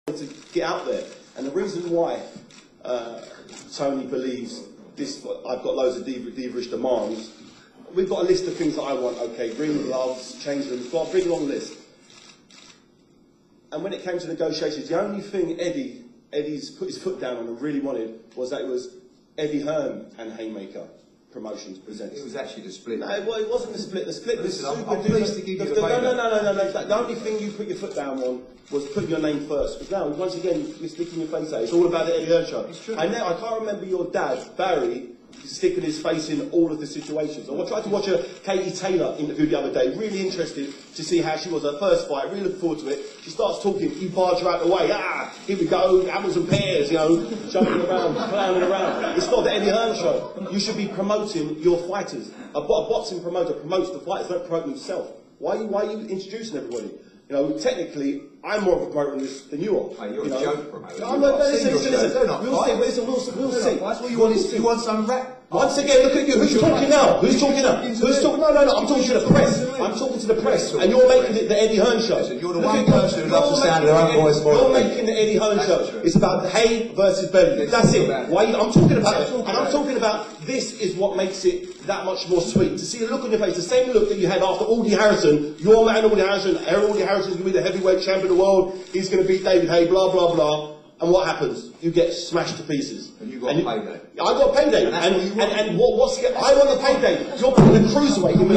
to get out there. And the reason why Tony believes this, I've got loads of diva-ish demands. We've got a list of things that I want. Okay, ring gloves, change rooms, bring a long list. And when it came to negotiations, the only thing Eddie's put his foot down on and really wanted was that it was Eddie Hearn and Hayemaker Promotions presents. It was actually the split. No, well, it wasn't the split. The split was Listen, super I'm pleased to give you the No. The only thing you put your foot down on was putting your name first. Because now, once again, you're sticking your face out. It's all about the Eddie Hearn show. It's true. I can't remember your dad, Barry, sticking his face in all of the situations. I tried to watch a Katie Taylor interview the other day. Really interested to see how she was her first fight. Really looking forward to it. She starts talking. You barge her out the way. Here we go. Apples and pears. You know, jumping around, clowning around. It's not the Eddie Hearn show. You should be promoting your fighters. A boxing promoter promotes the fighters. Don't promote themselves. Why are you introducing everybody? You know, technically, I'm more of a promoter than you are. Hey, you're a joke promoter. No, listen. We'll see. That's what you want. You want some rap. Once again, look at you. Who's talking now? Who's talking now? Who's talking? No. I'm talking to the press. I'm talking to the press. And you're making it the Eddie Hearn show. Listen, you're the one person who loves the sound of their own voice. You're making the Eddie Hearn show. It's about Haye versus Bellew. That's it. I'm talking about it. And I'm talking about this is what makes it that much more sweet. To see the look on your face, the same look that you had after Aldi Harrison, your man Aldi Harrison, Aldi Harrison's going to be the heavyweight champion of the world, he's going to beat David Haye, blah, blah, blah. And what happens? You get smashed to pieces. And you got a payday. I got a payday. And what's I want the payday. You're putting the cruiserweight in the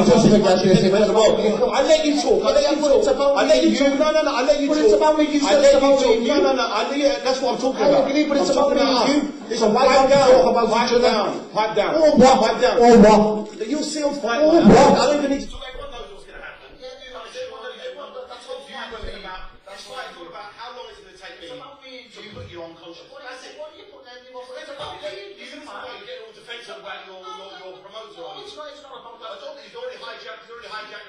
world. I let you talk. I let you talk. I let you talk. No. I let you talk. It's about me. You said it's about me. No. That's what I'm talking about. But it's about me and you. It's a pipe down. Pipe down. Or what? Pipe down. Or what? You'll see on fight. I don't even need to talk. Everyone knows what's going to happen. That's what you believe about. That's why I talk about how long is it going to take me to put you on conscience. That's it. What are you putting there? You get all defensive about your promoter. It's not about that. I thought that he's already hijacked the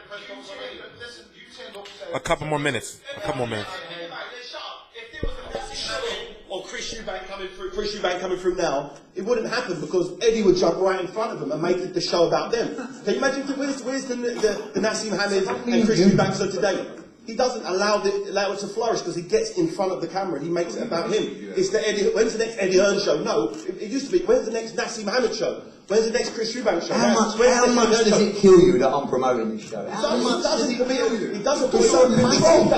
press conference. Listen, you tend not to say. A couple more minutes. Shut up. If there was a message show on Chris Eubank coming through now, it wouldn't happen because Eddie would jump right in front of him and make it the show about them. Can you imagine where's the Nassim Hamid and Chris Eubanks of today? He doesn't allow it to flourish because he gets in front of the camera. He makes it about him. It's the when's the next Eddie Hearn show? No, it used to be. When's the next Nassim Hamid show? When's the next Chris Eubank show? How much does it kill you that I'm promoting this show? How much does it kill you? It doesn't put you in control.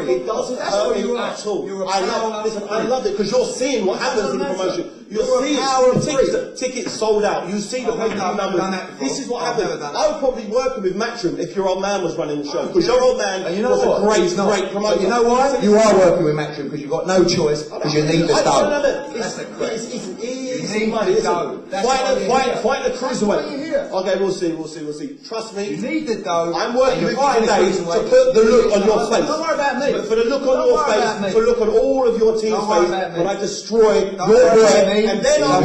It doesn't hurt you at all. I love it because you're seeing what happens in the promotion. You're seeing the tickets sold out. You see the pay-per-view numbers. This is what happens. I would probably work with Matchroom if your old man was running the show because your old man was a great promoter. You know why? You are working with Matchroom because you've got no choice because you need the dough. It's easy money. Fight the cruiserweight. Okay, we'll see. Trust me. You need the dough. I'm working with you today to put the look on your face. Don't worry about me. But for the look on your face, for the look on all of your team's face, when I destroy your boy, and then I'll be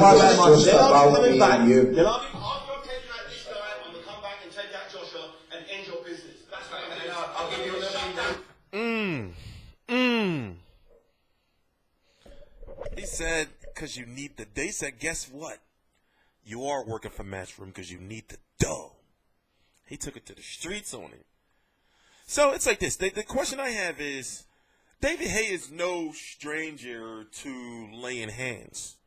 coming back. Then I'll be taking out this guy. I'm gonna come back and take out Joshua and end your business. That's what I'm doing. I'll give you a He said, because you need the. They said, guess what? You are working for Matchroom because you need the dough. He took it to the streets on it. So it's like this. The question I have is, David Haye is no stranger to laying hands.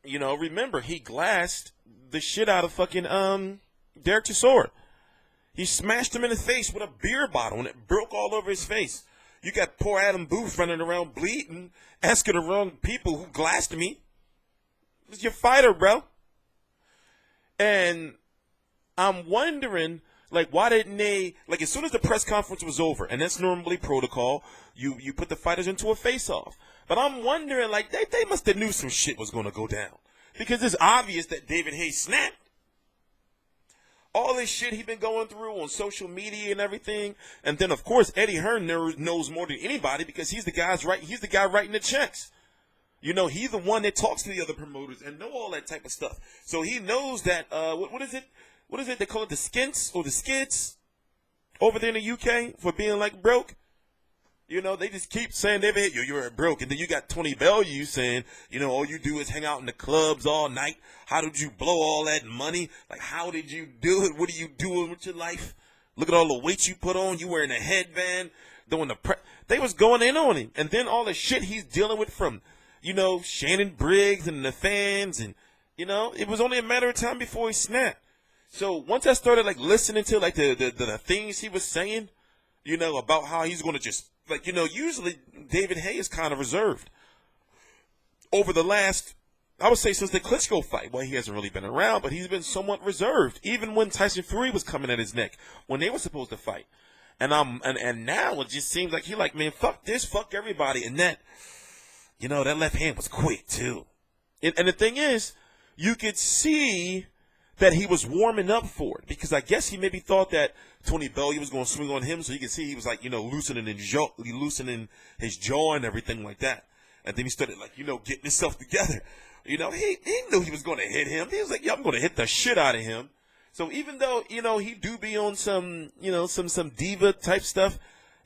You know, remember, he glassed the shit out of fucking Derek Chisora. He smashed him in the face with a beer bottle and it broke all over his face. You got poor Adam Booth running around bleeding, asking the wrong people who glassed me. It was your fighter, bro. And I'm wondering, like, why didn't they, like, as soon as the press conference was over, and that's normally protocol, you put the fighters into a face-off. But I'm wondering, like, they must have knew some shit was going to go down. Because it's obvious that David Haye snapped. All this shit he been going through on social media and everything. And then, of course, Eddie Hearn knows more than anybody because he's the guy writing the checks. You know, he's the one that talks to the other promoters and know all that type of stuff. So he knows that, what is it? What is it? They call it the skints or the skids over there in the UK for being like broke. You know, they just keep saying you're broke. And then you got Tony Bellew saying, you know, all you do is hang out in the clubs all night. How did you blow all that money? Like, how did you do it? What are you doing with your life? Look at all the weight you put on. You wearing a headband. they was going in on him. And then all the shit he's dealing with from, Shannon Briggs and the fans. And, it was only a matter of time before he snapped. So once I started, listening to, the things he was saying, about how he's going to just, usually David Haye is kind of reserved. Over the last, I would say since the Klitschko fight, well, he hasn't really been around, but he's been somewhat reserved. Even when Tyson Fury was coming at his neck, when they were supposed to fight. And now it just seems like man, fuck this, fuck everybody. And that, that left hand was quick too. And the thing is, you could see that he was warming up for it, because I guess he maybe thought that Tony Bellew was going to swing on him, so you could see he was loosening his jaw and everything like that. And then he started getting himself together. He knew he was going to hit him. He was like, I'm going to hit the shit out of him. So even though, he do be on some, some diva type stuff,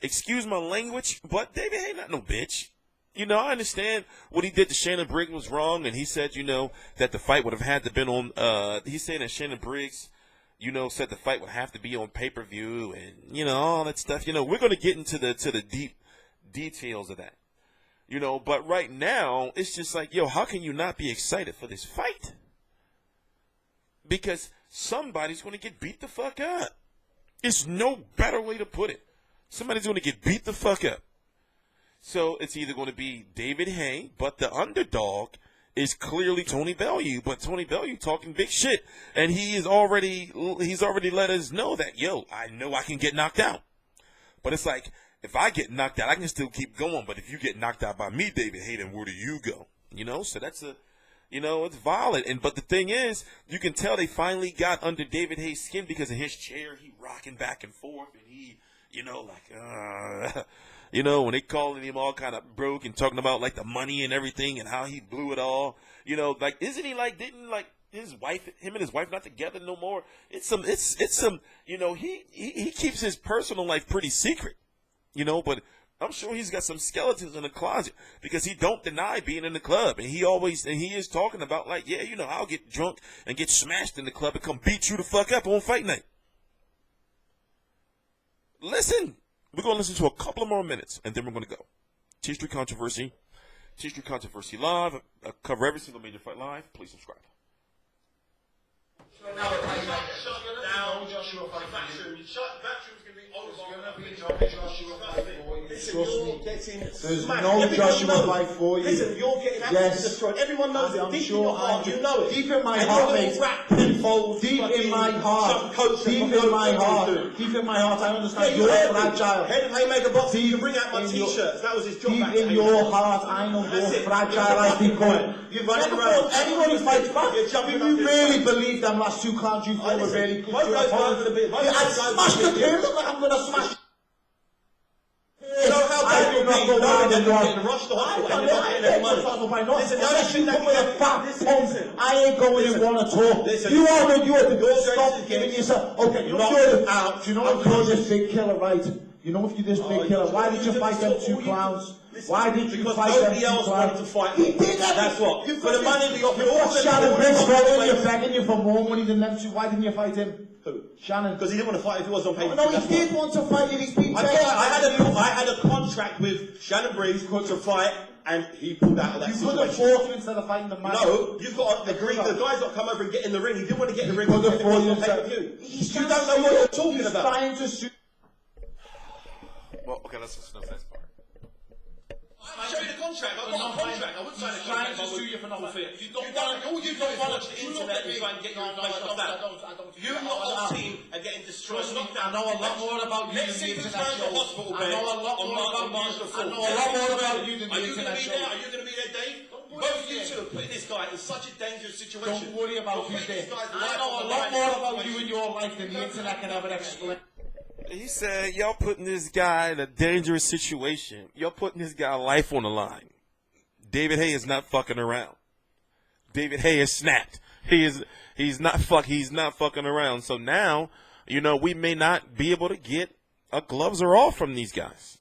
excuse my language, but David Haye not no bitch. I understand what he did to Shannon Briggs was wrong, and he said, that the fight would have had to been on, he said that Shannon Briggs, said the fight would have to be on pay-per-view and, all that stuff. We're going to get into the deep details of that. But right now, it's just how can you not be excited for this fight? Because somebody's going to get beat the fuck up. There's no better way to put it. Somebody's going to get beat the fuck up. So it's either going to be David Haye, but the underdog is clearly Tony Bellew. But Tony Bellew talking big shit, and he's already let us know that, I know I can get knocked out. But it's like, if I get knocked out, I can still keep going. But if you get knocked out by me, David Haye, then where do you go? So that's it's violent. But the thing is, you can tell they finally got under David Haye's skin because in his chair, he rocking back and forth, and he, when they calling him all kind of broke and talking about the money and everything and how he blew it all, isn't he didn't his wife, him and his wife not together no more? It's some, he keeps his personal life pretty secret. But I'm sure he's got some skeletons in the closet because he don't deny being in the club. And he is talking about I'll get drunk and get smashed in the club and come beat you the fuck up on fight night. Listen, we're going to listen to a couple of more minutes and then we're going to go. TstreeT Controversy live. I cover every single major fight live. Please subscribe. There's no Joshua fight for you. Listen, you're getting absolutely destroyed. Everyone knows it. I'm Deep sure in your heart, you know it. Deep in my heart, mate. Deep in my heart. Deep in my heart. Deep in my heart, I understand you're fragile. Head of Hayemaker boxing, you can bring out my t-shirts. That was his job. Deep in your heart, I know you're fragile as they come. You're running around. Anyone who fights back, you really believe them last two clowns you fought were really good? I smashed the pin. Look like I'm going to smash. You know how bad you're being knowing that you're getting rushed off and you're not getting any money. Listen, the only thing that I ain't going in one at all. You are the stop giving yourself. Okay, you're out. You know if you're this big killer, right? You know if you're this big killer, why did you fight them two clowns? Why did you fight them two clowns? Nobody else wanted to fight me. That's what. For the money, you're Shannon Briggs calling you, begging you for more money than them two. Why didn't you fight him? Who? Shannon. Because he didn't want to fight if he was on paper. No, he did want to fight you. He's been I had a contract with Shannon Briggs to fight, and he pulled out of that situation. You put a force instead of fighting the man. No, you've got to agree. The guy's got to come over and get in the ring. He didn't want to get in the ring. You don't know what you're talking about. He's trying to shoot. Well, okay, let's listen to that part. I'll show you the contract. I've got a contract. I wouldn't sign a contract. To sue you for nothing. You don't watch the internet and try and get your information off that. You're not on the team and getting destroyed. I know a lot more about you than the internet shows. I know a lot more about you than the internet shows. Are you going to be there, Dave? Both you two are putting this guy in such a dangerous situation. Don't worry about who's there. I know a lot more about you and your life than the internet can ever explain. He said, y'all putting this guy in a dangerous situation. Y'all putting this guy's life on the line. David Haye is not fucking around. David Haye is snapped. He's not fucking around. So now, we may not be able to get a gloves are off from these guys.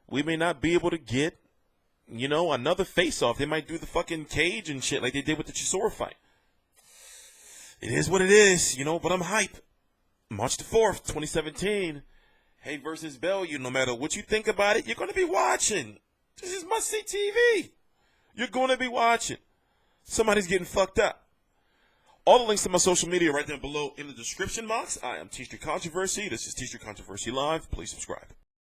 We may not be able to get, another face off. They might do the fucking cage and shit like they did with the Chisora fight. It is what it is, but I'm hype. March the 4th, 2017, Haye versus Bellew, no matter what you think about it, you're going to be watching. This is must-see TV. You're going to be watching. Somebody's getting fucked up. All the links to my social media are right down below in the description box. I am TstreeT Controversy. This is TstreeT Controversy Live. Please subscribe.